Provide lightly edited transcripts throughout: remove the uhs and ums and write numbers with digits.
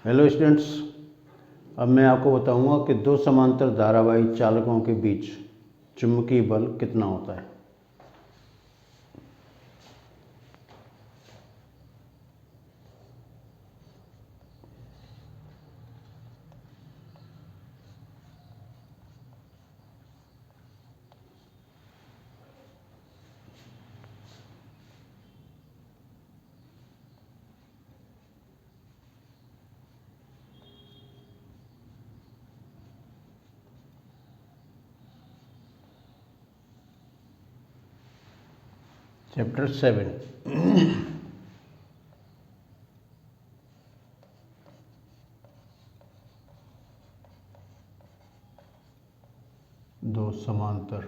Hello students, अब मैं आपको बताऊंगा कि दो समांतर धारावाही चालकों के बीच चुंबकीय बल कितना होता है। चैप्टर 7। दो समांतर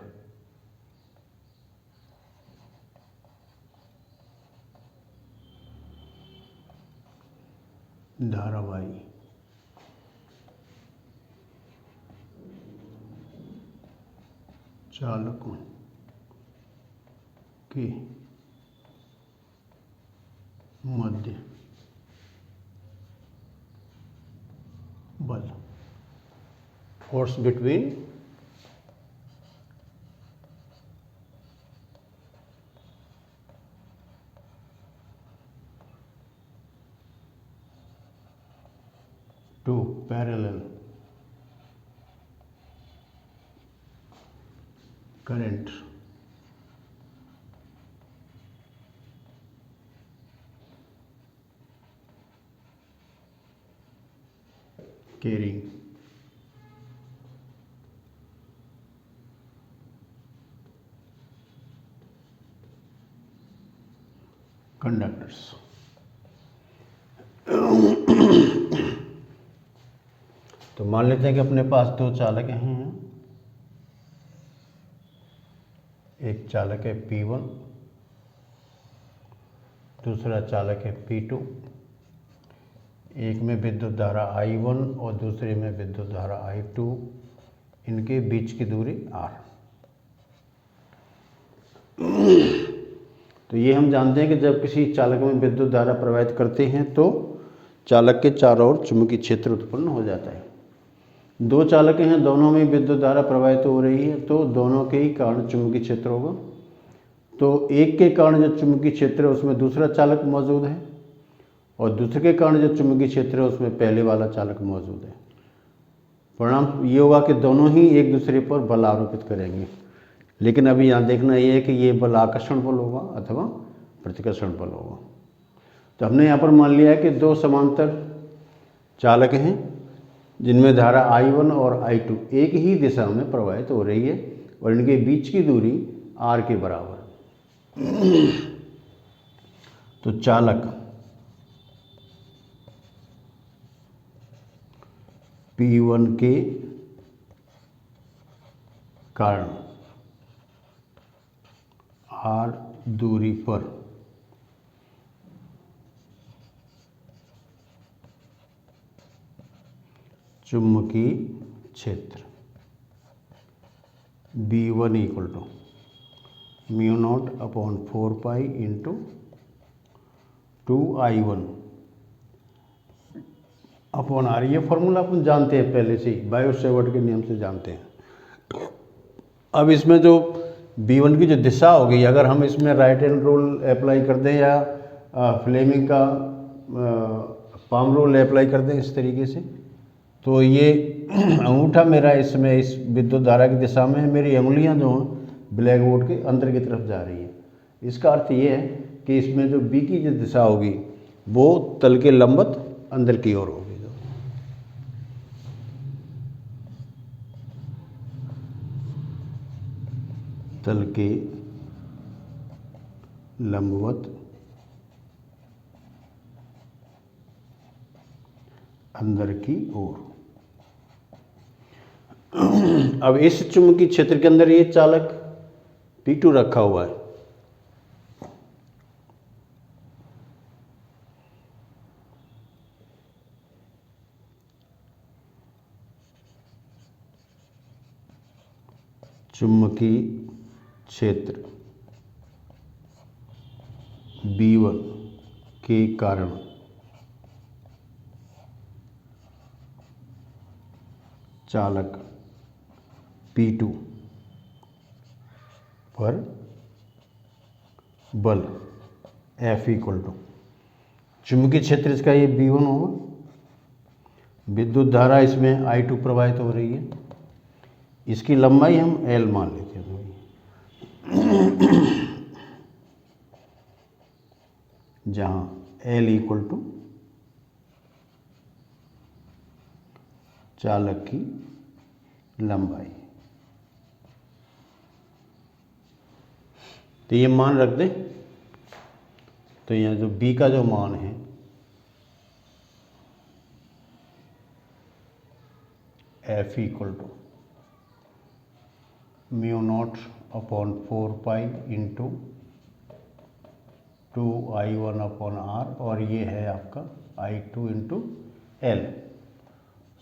धारावाही चालकों के मध्य बल, force between two parallel current carrying conductors। तो मान लेते हैं कि अपने पास दो चालक हैं। एक चालक है P1, दूसरा चालक है P2। एक में विद्युत धारा I1 और दूसरे में विद्युत धारा I2। इनके बीच की दूरी R। तो ये हम जानते हैं कि जब किसी चालक में विद्युत धारा प्रवाहित करते हैं तो चालक के चारों ओर चुंबकीय क्षेत्र उत्पन्न हो जाता है। दो चालक हैं, दोनों में विद्युत धारा प्रवाहित हो रही है, तो दोनों के ही कारण चुंबकीय क्षेत्र होगा। तो एक के कारण जो चुंबकीय क्षेत्र है उसमें दूसरा चालक मौजूद है, और दूसरे के कारण जो चुंबकीय क्षेत्र है उसमें पहले वाला चालक मौजूद है। परिणाम ये होगा कि दोनों ही एक दूसरे पर बल आरोपित करेंगे। लेकिन अभी यहाँ देखना ये है कि ये बल आकर्षण बल होगा अथवा प्रतिकर्षण बल होगा। तो हमने यहाँ पर मान लिया है कि दो समांतर चालक हैं जिनमें धारा I1 और I2 एक ही दिशा में प्रवाहित हो रही है और इनके बीच की दूरी R के बराबर है। तो चालक P1 के कारण R दूरी पर चुंबकीय क्षेत्र B1 equal to μ0/4π into 2I1/R। ये फॉर्मूला अपन जानते हैं पहले से ही, बायो-सेवर्ट के नियम से जानते हैं। अब इसमें जो B1 की जो दिशा होगी, अगर हम इसमें राइट हैंड रूल अप्लाई कर दें या फ्लेमिंग का पाम रूल अप्लाई कर दें इस तरीके से, तो ये अंगूठा मेरा इसमें इस विद्युत धारा की दिशा में है, मेरी उंगलियां जो हैं ब्लैक बोर्ड के अंदर की तरफ जा रही है। इसका अर्थ ये है कि इसमें जो B की जो दिशा होगी वो तल के लंबवत अंदर की ओर होगी। तल के लंबवत अंदर की ओर। अब इस चुंबकीय क्षेत्र के अंदर ये चालक P2 रखा हुआ है। चुंबकीय क्षेत्र B1 के कारण चालक P2 पर बल F इक्वल टू, चुंबकीय क्षेत्र इसका ये B1 होगा, विद्युत धारा इसमें I2 प्रवाहित हो रही है, इसकी लंबाई हम L मान लेते हैं। जहाँ L इक्वल टू चालक की लंबाई, तो ये मान रख दें। तो यहाँ जो B का जो मान है F equal to μ0/4π into 2I1/R, और ये है आपका I2 इंटू L।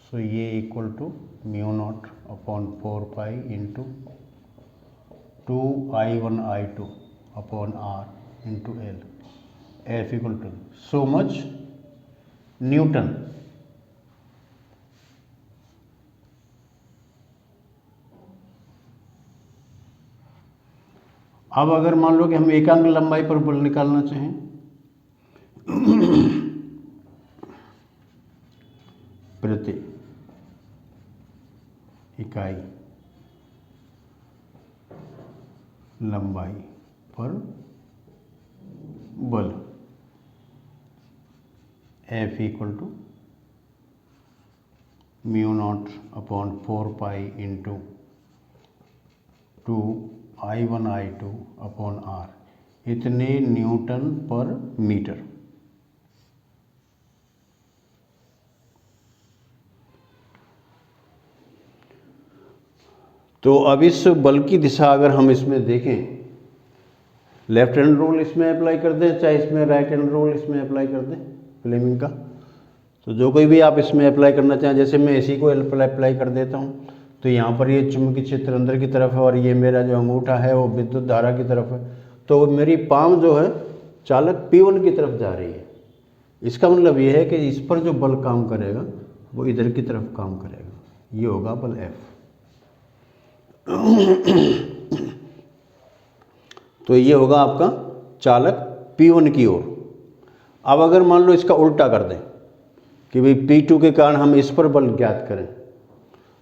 सो ये equal to μ0/4π into 2I1I2/R into L, F equal to so much newton. अब अगर मान लो कि हम एकांक लंबाई पर बल निकालना चाहें, प्रति इकाई लंबाई पर बल F equal to μ0/4π into 2I1I2/R, इतने न्यूटन पर मीटर। तो अब इस बल की दिशा अगर हम इसमें देखें, लेफ्ट हैंड रूल इसमें अप्लाई कर दें, चाहे इसमें राइट हैंड रूल इसमें अप्लाई कर दें फ्लेमिंग का, तो जो कोई भी आप इसमें अप्लाई करना चाहें। जैसे मैं इसी को अप्लाई कर देता हूँ, तो यहाँ पर ये चुंबकीय क्षेत्र अंदर की तरफ है और ये मेरा जो अंगूठा है वो विद्युत धारा की तरफ है, तो मेरी पाम जो है चालक P1 की तरफ जा रही है। इसका मतलब ये है कि इस पर जो बल काम करेगा वो इधर की तरफ काम करेगा, ये होगा बल F। तो ये होगा आपका चालक P1 की ओर। अब अगर मान लो इसका उल्टा कर दें कि भाई P2 के कारण हम इस पर बल ज्ञात करें, तो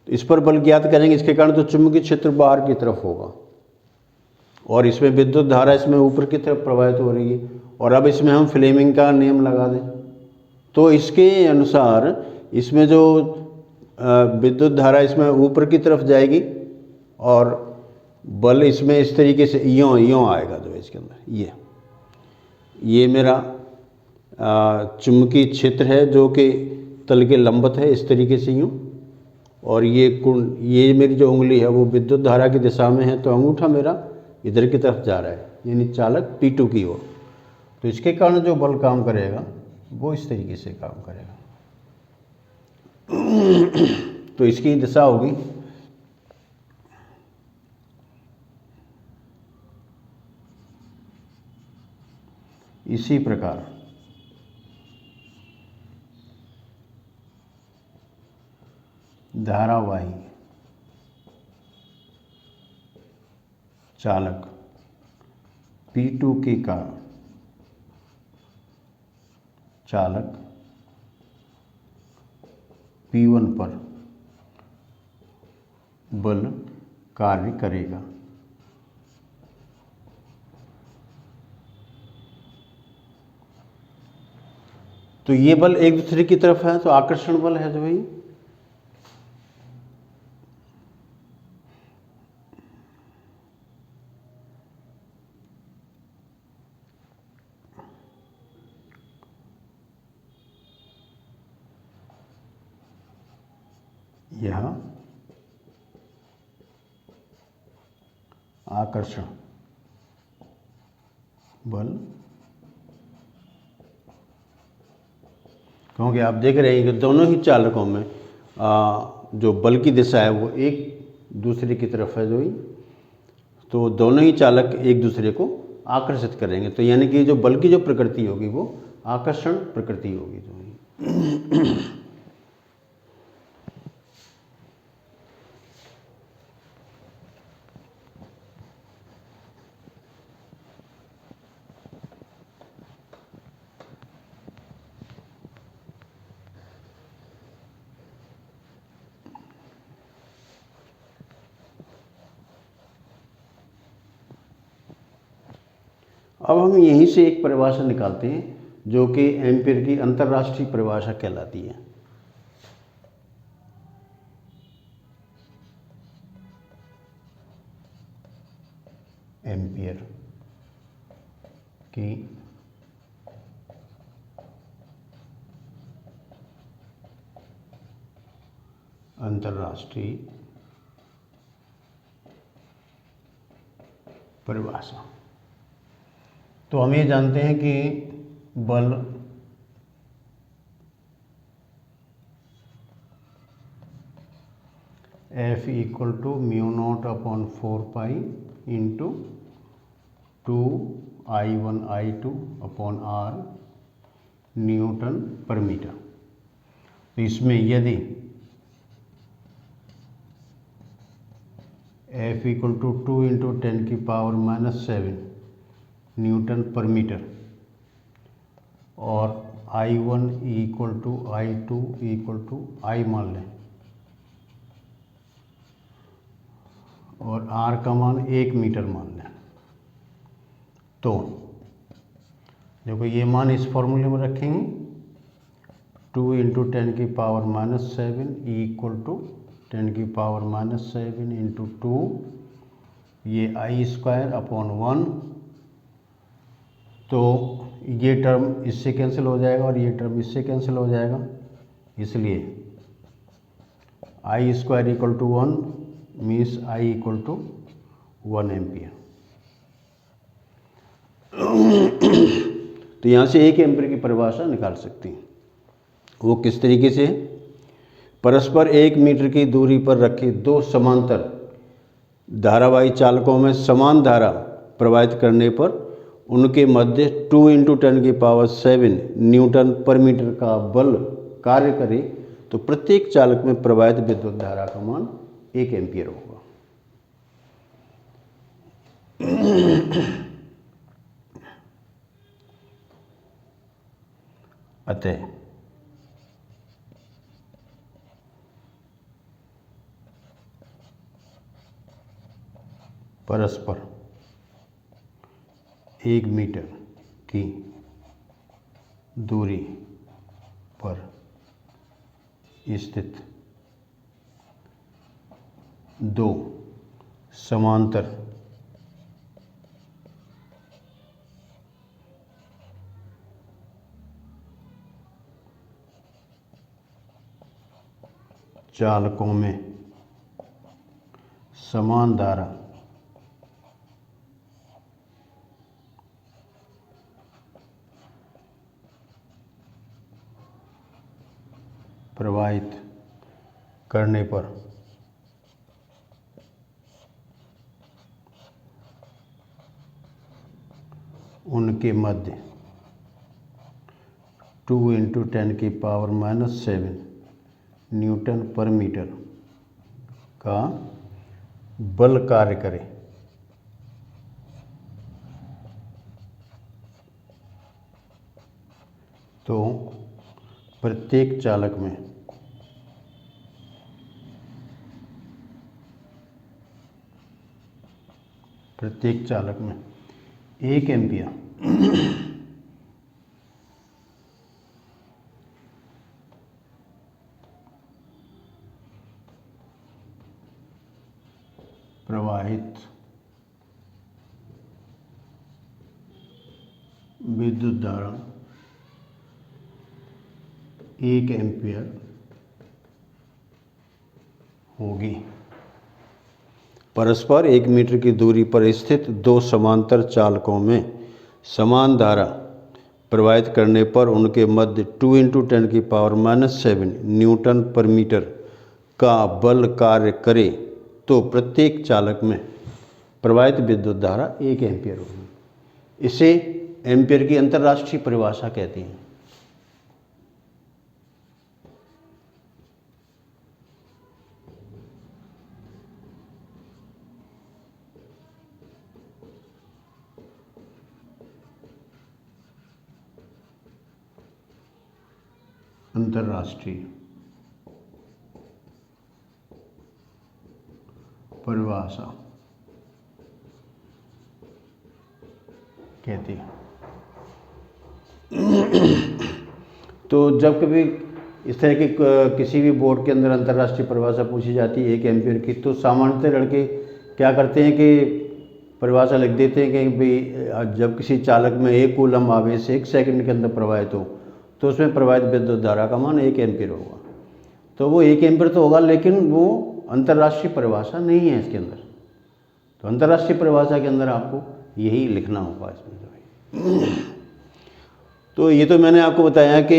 इस पर बल ज्ञात करेंगे, इसके कारण तो चुंबकीय क्षेत्र बाहर की तरफ होगा और इसमें विद्युत धारा इसमें ऊपर की तरफ प्रवाहित हो रही है। और अब इसमें हम फ्लेमिंग का नियम लगा दें, तो इसके अनुसार इसमें जो विद्युत धारा इसमें ऊपर की तरफ जाएगी और बल इसमें इस तरीके से यों आएगा, जो इसके अंदर ये मेरा चुंबकीय क्षेत्र है जो कि तल के लंबवत है, इस तरीके से यूँ, और ये मेरी जो उंगली है वो विद्युत धारा की दिशा में है, तो अंगूठा मेरा इधर की तरफ जा रहा है, यानी चालक P2 की ओर। तो इसके कारण जो बल काम करेगा वो इस तरीके से काम करेगा। तो इसकी दिशा होगी इसी प्रकार धारावाही चालक P2 के कारण चालक P1 पर बल कार्य करेगा। तो ये बल एक दूसरे की तरफ है, तो आकर्षण बल है जो भाई यह आकर्षण बल, क्योंकि आप देख रहे हैं कि दोनों ही चालकों में जो बल की दिशा है वो एक दूसरे की तरफ है, जो ही तो दोनों ही चालक एक दूसरे को आकर्षित करेंगे। तो यानी कि जो बल की जो प्रकृति होगी वो आकर्षण प्रकृति होगी। जो अब हम यहीं से एक परिभाषा निकालते हैं जो कि एम्पीयर की अंतर्राष्ट्रीय परिभाषा कहलाती है। एम्पीयर की अंतर्राष्ट्रीय परिभाषा। तो हम ये जानते हैं कि बल F equal to mu naught upon 4 pi into 2I1I2 upon R newton per metre. तो इसमें यदि F equal to 2 into 10⁻⁻7 newton per metre और I1 equal to I2 equal to I मान लें और R का मान 1 मीटर मान लें, तो देखो ये मान इस फॉर्मूले में रखेंगे 2 इंटू 10⁻⁻7 इक्वल टू 10⁻⁻7 इंटू 2, ये I² अपॉन 1। तो ये टर्म इससे कैंसिल हो जाएगा और ये टर्म इससे कैंसिल हो जाएगा, इसलिए I² equal to 1 means I equal to 1 ampere. तो यहाँ से 1 एम्पियर की परिभाषा निकाल सकते हैं। वो किस तरीके से? परस्पर 1 मीटर की दूरी पर रखे दो समांतर धारावाही चालकों में समान धारा प्रवाहित करने पर उनके मध्य 2 इंटू 10⁻7 न्यूटन पर मीटर का बल कार्य करे तो प्रत्येक चालक में प्रवाहित विद्युत धारा का मान 1 एम्पियर होगा। अतः परस्पर 1 मीटर की दूरी पर स्थित दो समांतर चालकों में समान धारा प्रवाहित करने पर उनके मध्य 2 इंटू 10⁻⁻7 न्यूटन पर मीटर का बल कार्य करे तो प्रत्येक चालक में प्रत्येक चालक में 1 एम्पियर प्रवाहित विद्युत धारा 1 एम्पियर होगी। परस्पर 1 मीटर की दूरी पर स्थित दो समांतर चालकों में समान धारा प्रवाहित करने पर उनके मध्य 2 इंटू 10⁻⁻7 न्यूटन पर मीटर का बल कार्य करे तो प्रत्येक चालक में प्रवाहित विद्युत धारा 1 एम्पियर होगी। इसे एम्पियर की अंतर्राष्ट्रीय परिभाषा कहती हैं। अंतर्राष्ट्रीय परिभाषा कहती है। तो जब कभी इस तरह की किसी भी बोर्ड के अंदर अंतर्राष्ट्रीय परिभाषा पूछी जाती है 1 एम्पीयर की, तो सामान्यतः लड़के क्या करते हैं कि परिभाषा लिख देते हैं कि भाई जब किसी चालक में 1 कूलम आवेश 1 सेकंड के अंदर प्रवाहित हो तो उसमें प्रवाहित विद्युत धारा का मान 1 एम्पीयर होगा। तो वो 1 एम्पीयर तो होगा, लेकिन वो अंतर्राष्ट्रीय परिभाषा नहीं है इसके अंदर। तो अंतर्राष्ट्रीय परिभाषा के अंदर आपको यही लिखना होगा इसमें। तो ये तो मैंने आपको बताया कि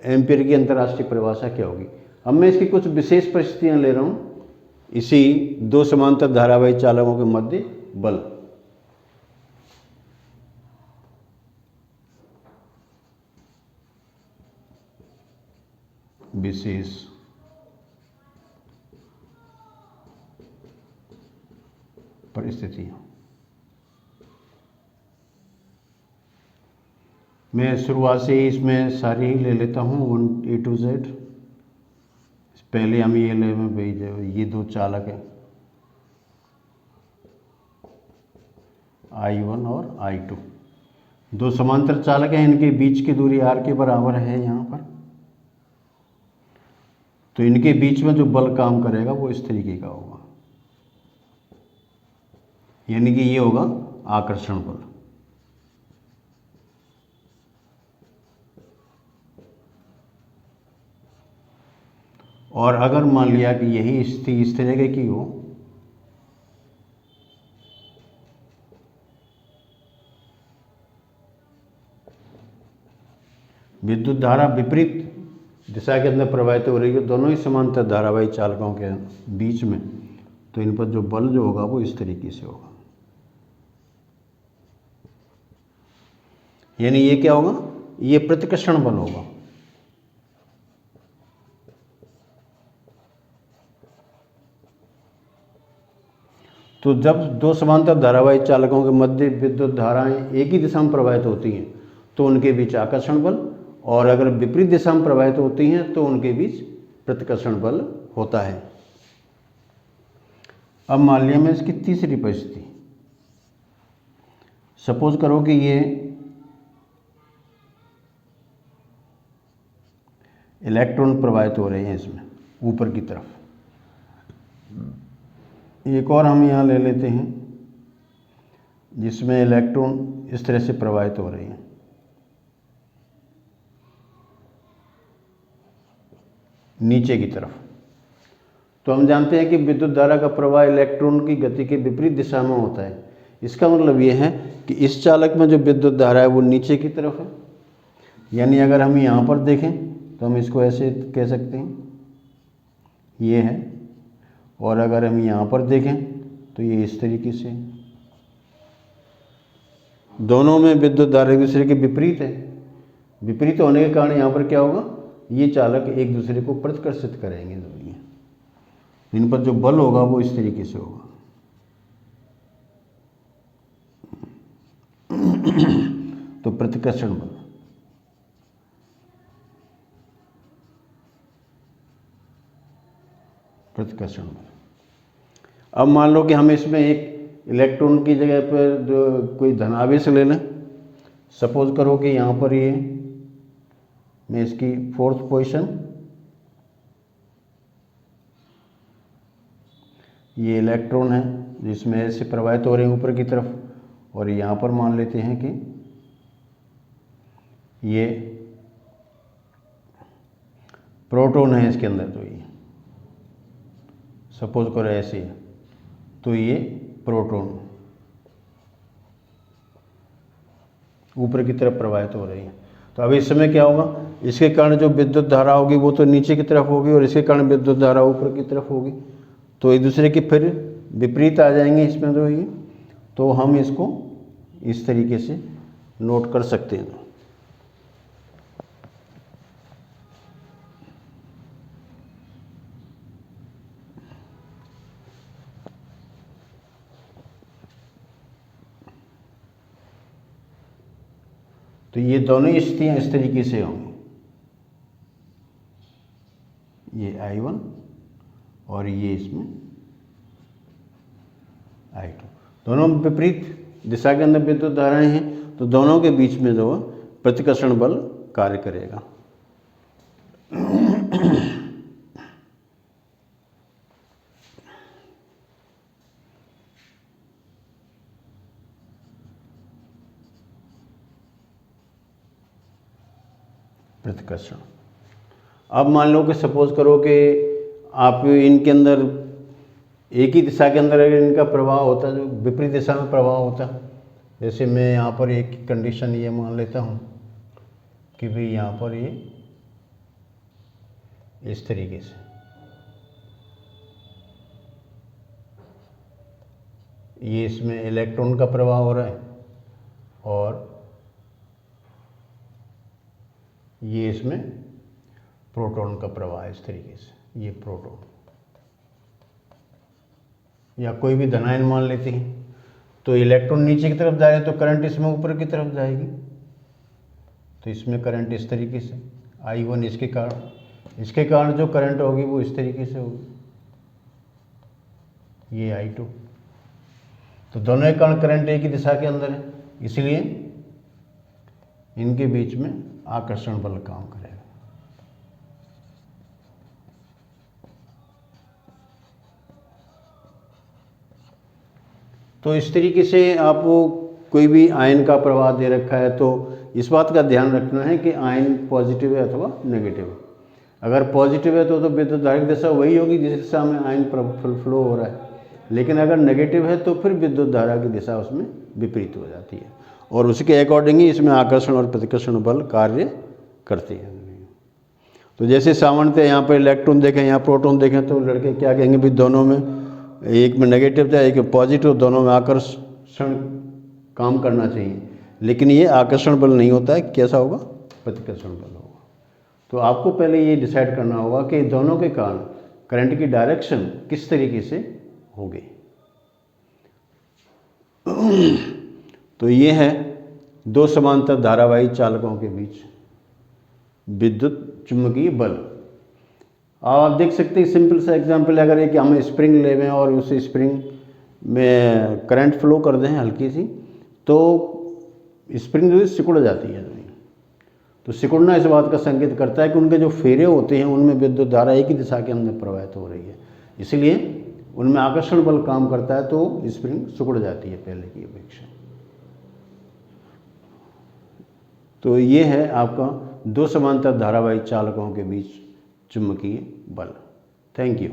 एम्पीयर की अंतर्राष्ट्रीय परिभाषा क्या होगी। अब मैं इसकी कुछ विशेष परिस्थितियाँ ले रहा हूँ। इसी 2 समांतर धारावाही चालकों के मध्य बल। विशेष परिस्थितियाँ। मैं शुरुआत से ही इसमें सारी ही ले लेता हूँ 1 A to Z। पहले हम ये ले में भाई ये 2 चालक हैं I1 और I2, 2 समांतर चालक हैं, इनके बीच की दूरी r के बराबर है यहाँ पर। तो इनके बीच में जो बल काम करेगा वो इस तरीके का होगा, यानी कि ये होगा आकर्षण बल। और अगर मान लिया कि यही स्थिति इस तरीके की हो, विद्युत धारा विपरीत दिशा के अंदर प्रवाहित हो रही है, दोनों ही समांतर धारावाही चालकों के बीच में, तो इन पर जो बल जो होगा वो इस तरीके से होगा। यानी ये क्या होगा, ये प्रतिकर्षण बल होगा। तो जब 2 समांतर धारावाही चालकों के मध्य विद्युत धाराएं एक ही दिशा में प्रवाहित होती हैं तो उनके बीच आकर्षण बल, और अगर विपरीत दिशा में प्रवाहित होती हैं तो उनके बीच प्रतिकर्षण बल होता है। अब मान लिया मैं इसकी तीसरी परिस्थिति, सपोज करो कि ये इलेक्ट्रॉन प्रवाहित हो रहे हैं इसमें ऊपर की तरफ। एक और हम यहाँ ले लेते हैं जिसमें इलेक्ट्रॉन इस तरह से प्रवाहित हो रहे हैं। नीचे की तरफ। तो हम जानते हैं कि विद्युत धारा का प्रवाह इलेक्ट्रॉन की गति के विपरीत दिशा में होता है। इसका मतलब ये है कि इस चालक में जो विद्युत धारा है वो नीचे की तरफ है। यानी अगर हम यहाँ पर देखें तो हम इसको ऐसे कह सकते हैं, ये है। और अगर हम यहाँ पर देखें तो ये इस तरीके से। दोनों में विद्युत धारा एक दूसरे के विपरीत है। विपरीत होने के कारण यहाँ पर क्या होगा, ये चालक एक दूसरे को प्रतिकर्षित करेंगे दूरियाँ। इन पर जो बल होगा वो इस तरीके से होगा। तो प्रतिकर्षण बल। प्रतिकर्षण बल। अब मान लो कि हम इसमें एक इलेक्ट्रॉन की जगह पर जो कोई धनावेश ले लें। सपोज करो कि यहाँ पर ये मैं इसकी 4th पोजीशन, ये इलेक्ट्रॉन है जिसमें ऐसे प्रवाहित हो रहे हैं ऊपर की तरफ, और यहाँ पर मान लेते हैं कि ये प्रोटॉन है इसके अंदर। तो ये सपोज करो ऐसे है, तो ये प्रोटॉन ऊपर की तरफ प्रवाहित हो रही है। तो अब इस समय क्या होगा, इसके कारण जो विद्युत धारा होगी वो तो नीचे की तरफ होगी और इसके कारण विद्युत धारा ऊपर की तरफ होगी। तो एक दूसरे के फिर विपरीत आ जाएंगे इसमें जो ये। तो हम इसको इस तरीके से नोट कर सकते हैं। तो ये दोनों स्थितियाँ इस तरीके से होंगी, ये I1 और ये इसमें I2, दोनों विपरीत दिशा के अंदर विद्युत धाराएं हैं। तो दोनों के बीच में जो प्रतिकर्षण बल कार्य करेगा। प्रतिकर्षण। अब मान लो कि सपोज करो कि आप इनके अंदर एक ही दिशा के अंदर अगर इनका प्रवाह होता है, जो विपरीत दिशा में प्रवाह होता है, जैसे मैं यहाँ पर एक कंडीशन ये मान लेता हूँ कि भाई यहाँ पर ये इस तरीके से, ये इसमें इलेक्ट्रॉन का प्रवाह हो रहा है और ये इसमें प्रोटॉन का प्रवाह है इस तरीके से, ये प्रोटॉन या कोई भी धनायन मान लेते हैं, तो इलेक्ट्रॉन नीचे की तरफ जाएगा तो करंट इसमें ऊपर की तरफ जाएगी, तो इसमें करंट इस तरीके से I1 इसके कारण जो करंट होगी वो इस तरीके से होगी, ये I2। तो दोनों के कारण करंट एक ही दिशा के अंदर है, इसलिए इनके बीच में आकर्षण बल काम करेगा। तो इस तरीके से आपको कोई भी आयन का प्रवाह दे रखा है तो इस बात का ध्यान रखना है कि आयन पॉजिटिव है अथवा नेगेटिव है। अगर पॉजिटिव है तो विद्युत धारा की दिशा वही होगी जिस दिशा में आयन फ्लो हो रहा है, लेकिन अगर नेगेटिव है तो फिर विद्युत धारा की दिशा उसमें विपरीत हो जाती है और उसके अकॉर्डिंग ही इसमें आकर्षण और प्रतिकर्षण बल कार्य करते हैं। तो जैसे सामान्यतः यहाँ पर इलेक्ट्रॉन देखें, यहाँ प्रोटॉन देखें, तो लड़के क्या कहेंगे भी दोनों में, एक में नेगेटिव था एक में पॉजिटिव, दोनों में आकर्षण काम करना चाहिए, लेकिन ये आकर्षण बल नहीं होता है, कैसा होगा, प्रतिकर्षण बल होगा। तो आपको पहले ये डिसाइड करना होगा कि दोनों के कारण करंट की डायरेक्शन किस तरीके से होगी। तो ये है दो समांतर धारावाही चालकों के बीच विद्युत चुम्बकीय बल। आप देख सकते हैं सिंपल सा एग्जांपल, अगर एक हम स्प्रिंग ले लें और उस स्प्रिंग में करंट फ्लो कर दें हल्की सी, तो स्प्रिंग जो है सिकुड़ जाती है। तो सिकुड़ना इस बात का संकेत करता है कि उनके जो फेरे होते हैं उनमें विद्युत धारा एक ही दिशा के अंदर प्रवाहित हो रही है, इसलिए उनमें आकर्षण बल काम करता है, तो स्प्रिंग सिकुड़ जाती है पहले की अपेक्षा। तो ये है आपका दो समांतर धारावाही चालकों के बीच चुंबकीय बल। Thank you.